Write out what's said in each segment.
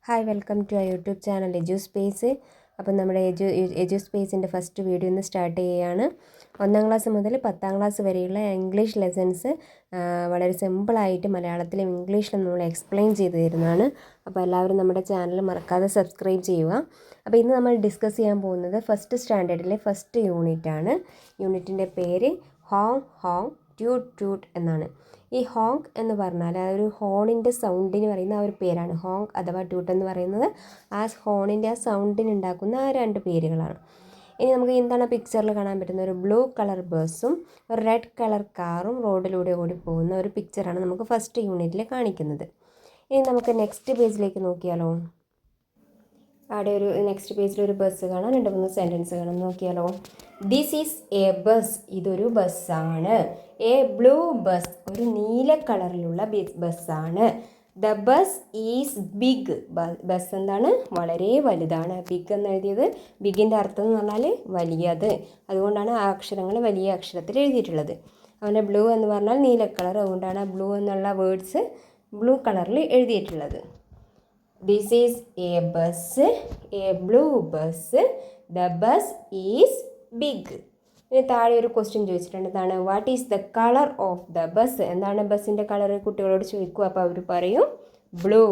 Hi welcome to ആ YouTube channel എജു space. അപ്പം നമ്മുടെ എജു സ്പേസിൻ്റെ ഫസ്റ്റ് വീഡിയോ ഇന്ന് സ്റ്റാർട്ട് ചെയ്യുകയാണ്. 1ാം ക്ലാസ് മുതൽ 10ാം ക്ലാസ് വരെയുള്ള ഇംഗ്ലീഷ് ലെസൺസ് വളരെ സിമ്പിളായിട്ട് മലയാളത്തിലും ഇംഗ്ലീഷിലും നമ്മൾ എക്സ്പ്ലെയിൻ ചെയ്ത് തരുന്നതാണ്. അപ്പോൾ എല്ലാവരും നമ്മുടെ ചാനൽ മറക്കാതെ സബ്സ്ക്രൈബ് ചെയ്യുക. അപ്പോൾ ഇന്ന് നമ്മൾ ഡിസ്കസ് ചെയ്യാൻ പോകുന്നത് ഫസ്റ്റ് സ്റ്റാൻഡേർഡിലെ ഫസ്റ്റ് യൂണിറ്റാണ്. യൂണിറ്റിൻ്റെ പേര് ഹോങ് ഹോങ് ട്യൂട്ട് ട്യൂട്ട് എന്നാണ്. ഈ ഹോങ് എന്ന് പറഞ്ഞാൽ ആ ഒരു ഹോണിൻ്റെ സൗണ്ടിന് പറയുന്ന ആ ഒരു പേരാണ്. ഹോങ് അഥവാ ട്യൂട്ട് എന്ന് പറയുന്നത് ആ ഹോണിൻ്റെ ആ സൗണ്ടിന് ഉണ്ടാക്കുന്ന ആ 2 പേരുകളാണ്. ഇനി നമുക്ക് എന്താണ് പിക്ചറിൽ കാണാൻ പറ്റുന്ന ഒരു ബ്ലൂ കളർ ബസ്സും ഒരു റെഡ് കളർ കാറും റോഡിലൂടെ ഓടി പോകുന്ന ഒരു പിക്ചറാണ് നമുക്ക് ഫസ്റ്റ് യൂണിറ്റിൽ കാണിക്കുന്നത്. ഇനി നമുക്ക് നെക്സ്റ്റ് പേജിലേക്ക് നോക്കിയാലോ. അവിടെ ഒരു നെക്സ്റ്റ് പേജിൽ ഒരു ബസ് കാണാം, 2-3 സെൻറ്റൻസ് കാണാം. നോക്കിയാലോ. ദിസ് ഈസ് എ ബസ്, ഇതൊരു ബസ്സാണ്. എ ബ്ലൂ ബസ്, ഒരു നീല കളറിലുള്ള ബസ്സാണ്. The bus is big, bus എന്താണ്, വളരെ വലുതാണ്. ബിഗ് എന്ന് എഴുതിയത്, ബിഗിൻ്റെ അർത്ഥം എന്ന് പറഞ്ഞാൽ വലിയത്, അതുകൊണ്ടാണ് ആ അക്ഷരങ്ങൾ വലിയ അക്ഷരത്തിൽ എഴുതിയിട്ടുള്ളത്. അവൻ്റെ ബ്ലൂ എന്ന് പറഞ്ഞാൽ നീല കളർ, അതുകൊണ്ടാണ് ബ്ലൂ എന്നുള്ള വേർഡ്സ് ബ്ലൂ കളറിൽ എഴുതിയിട്ടുള്ളത്. This is a bus, a blue bus. The bus is big. ഇനി താഴെ ഒരു ക്വസ്റ്റ്യൻ ചോദിച്ചിട്ടുണ്ട്. എന്താണ്, what is the colour of the bus? എന്താണ് ബസ്സിൻ്റെ കളർ? കുട്ടികളോട് ചോദിക്കുക. അപ്പോൾ അവർ പറയും ബ്ലൂ.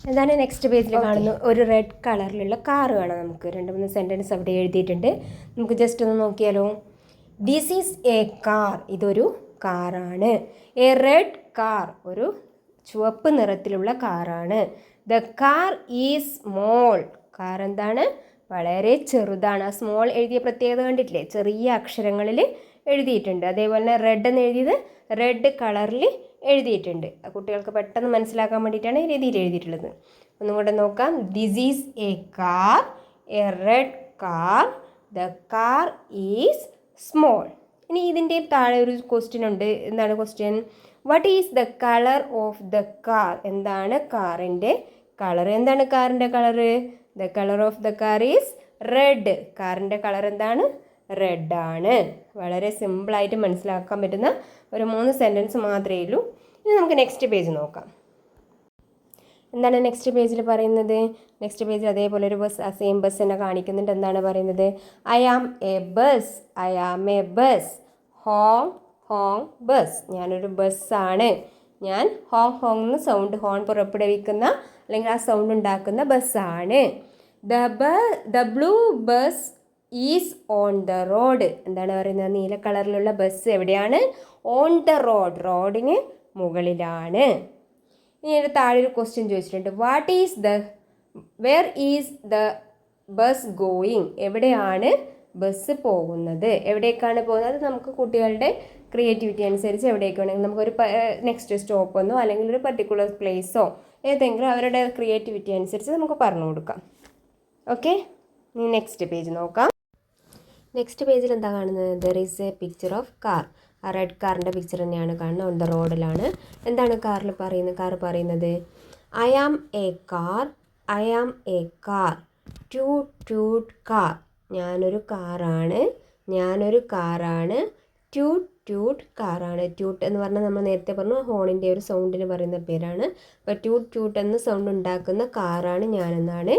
എന്താണ് നെക്സ്റ്റ് പേജിൽ കാണുന്നു, ഒരു റെഡ് കളറിലുള്ള കാറ് കാണാം. നമുക്ക് 2-3 സെൻറ്റൻസ് അവിടെ എഴുതിയിട്ടുണ്ട്. നമുക്ക് ജസ്റ്റ് ഒന്ന് നോക്കിയാലോ. ദിസ് ഈസ് എ കാർ, ഇതൊരു കാറാണ്. എ റെഡ് കാർ, ഒരു ചുവപ്പ് നിറത്തിലുള്ള കാറാണ്. The car is small, car എന്താണ്, വളരെ ചെറുതാണ്. ആ സ്മോൾ എഴുതിയ പ്രത്യേകത കണ്ടിട്ടില്ലേ, ചെറിയ അക്ഷരങ്ങളിൽ എഴുതിയിട്ടുണ്ട്. അതേപോലെ തന്നെ റെഡ് എന്ന് എഴുതിയത് റെഡ് കളറിൽ എഴുതിയിട്ടുണ്ട്. കുട്ടികൾക്ക് പെട്ടെന്ന് മനസ്സിലാക്കാൻ വേണ്ടിയിട്ടാണ് ഈ രീതിയിൽ എഴുതിയിട്ടുള്ളത്. ഒന്നും കൂടെ നോക്കാം. This is A car, A red car. The car is small. ഇനി ഇതിൻ്റെ താഴെ ഒരു ക്വസ്റ്റ്യൻ ഉണ്ട്. എന്താണ് question? What is the colour of the car? എന്താണ് കാറിൻ്റെ കളർ? എന്താണ് കാറിൻ്റെ colour? The colour of the car is red. കാറിൻ്റെ കളർ എന്താണ്? റെഡ് ആണ്. വളരെ സിമ്പിളായിട്ട് മനസ്സിലാക്കാൻ പറ്റുന്ന ഒരു 3 സെൻറ്റൻസ് മാത്രമേ ഉള്ളൂ. ഇനി നമുക്ക് നെക്സ്റ്റ് പേജ് നോക്കാം. എന്താണ് നെക്സ്റ്റ് പേജിൽ പറയുന്നത്? നെക്സ്റ്റ് പേജിൽ അതേപോലെ ഒരു ബസ്, ആ സെയിം ബസ് തന്നെ കാണിക്കുന്നുണ്ട്. എന്താണ് പറയുന്നത്? I am a bus, I am a bus. ഹോങ് ഹോങ് ബസ്, ഞാനൊരു ബസ്സാണ്. ഞാൻ ഹോങ് ഹോങ് എന്ന് സൗണ്ട്, ഹോൺ പുറപ്പെടുവിക്കുന്ന അല്ലെങ്കിൽ ആ സൗണ്ട് ഉണ്ടാക്കുന്ന ബസ്സാണ്. The blue bus is on the road. എന്താണ് പറയുന്നത്? നീല കളറിലുള്ള ബസ് എവിടെയാണ്? ഓൺ ദ റോഡ്, റോഡിന് മുകളിലാണ്. ഇനി അതിൻ്റെ താഴെ ഒരു ക്വസ്റ്റ്യൻ ചോദിച്ചിട്ടുണ്ട്. Where is the bus going? എവിടെയാണ് ബസ് പോകുന്നത്? എവിടേക്കാണ് പോകുന്നത്? അത് നമുക്ക് കുട്ടികളുടെ ക്രിയേറ്റിവിറ്റി അനുസരിച്ച് എവിടേക്ക് വേണമെങ്കിൽ നമുക്കൊരു നെക്സ്റ്റ് സ്റ്റോപ്പെന്നോ അല്ലെങ്കിൽ ഒരു പർട്ടിക്കുലർ പ്ലേസോ ഏതെങ്കിലും അവരുടെ ക്രിയേറ്റിവിറ്റി അനുസരിച്ച് നമുക്ക് പറഞ്ഞു കൊടുക്കാം. ഓക്കെ, ഇനി നെക്സ്റ്റ് പേജ് നോക്കാം. നെക്സ്റ്റ് പേജിൽ എന്താ കാണുന്നത്? There is A picture of car. ആ റെഡ് കാറിൻ്റെ പിക്ചർ തന്നെയാണ് കാണുന്നത്. ഓൺ ദ റോഡിലാണ്. എന്താണ് കാറിൽ പറയുന്നത്? കാർ പറയുന്നത് I am a car, I am a car. Toot toot car, ഞാനൊരു കാറാണ്, ഞാനൊരു കാറാണ്. ട്യൂട്ട് ട്യൂട്ട് കാറാണ്. ട്യൂട്ട് എന്ന് പറഞ്ഞാൽ നമ്മൾ നേരത്തെ പറഞ്ഞു ഹോണിൻ്റെ ഒരു സൗണ്ടിന് പറയുന്ന പേരാണ്. അപ്പോൾ ട്യൂട്ട് ട്യൂട്ട് എന്ന് സൗണ്ട് ഉണ്ടാക്കുന്ന കാറാണ് ഞാനെന്നാണ്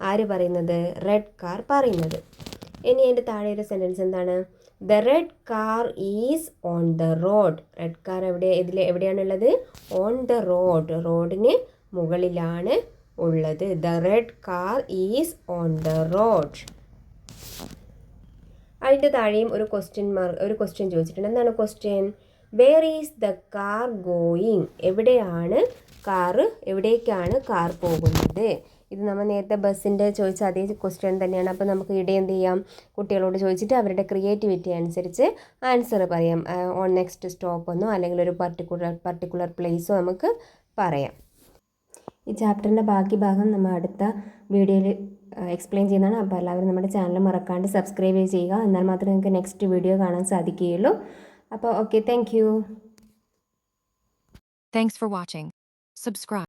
ആര് പറയുന്നത്? റെഡ് കാർ പറയുന്നത്. ഇനി അതിൻ്റെ താഴെ ഒരു സെൻറ്റൻസ് എന്താണ്? The red car is on the road. Red car എവിടെയാണുള്ളത്? ഓൺ ദ റോഡ്, റോഡിന് മുകളിലാണ് ഉള്ളത്. The red car is on the road. അതിൻ്റെ താഴെയും ഒരു ക്വസ്റ്റ്യൻ ചോദിച്ചിട്ടുണ്ട്. എന്താണ് question? Where is the car going? എവിടേക്കാണ് കാർ പോകുന്നത്? ഇത് നമ്മൾ നേരത്തെ ബസ്സിൻ്റെ ചോദിച്ച അതേ ക്വസ്റ്റ്യൻ തന്നെയാണ്. അപ്പോൾ നമുക്ക് ഇവിടെ എന്ത് ചെയ്യാം? കുട്ടികളോട് ചോദിച്ചിട്ട് അവരുടെ ക്രിയേറ്റിവിറ്റി അനുസരിച്ച് ആൻസർ പറയാം. ഓൺ നെക്സ്റ്റ് സ്റ്റോപ്പെന്നോ അല്ലെങ്കിൽ ഒരു പർട്ടിക്കുലർ പ്ലേസോ നമുക്ക് പറയാം. ഈ ചാപ്റ്ററിൻ്റെ ബാക്കി ഭാഗം നമ്മൾ അടുത്ത വീഡിയോയിൽ എക്സ്പ്ലെയിൻ ചെയ്യുന്നതാണ്. അപ്പോൾ എല്ലാവരും നമ്മുടെ ചാനൽ മറക്കാണ്ട് സബ്സ്ക്രൈബ് ചെയ്യുക. എന്നാൽ മാത്രമേ നിങ്ങൾക്ക് നെക്സ്റ്റ് വീഡിയോ കാണാൻ സാധിക്കുകയുള്ളൂ. അപ്പോൾ okay, thank you. Thanks for watching. Subscribe.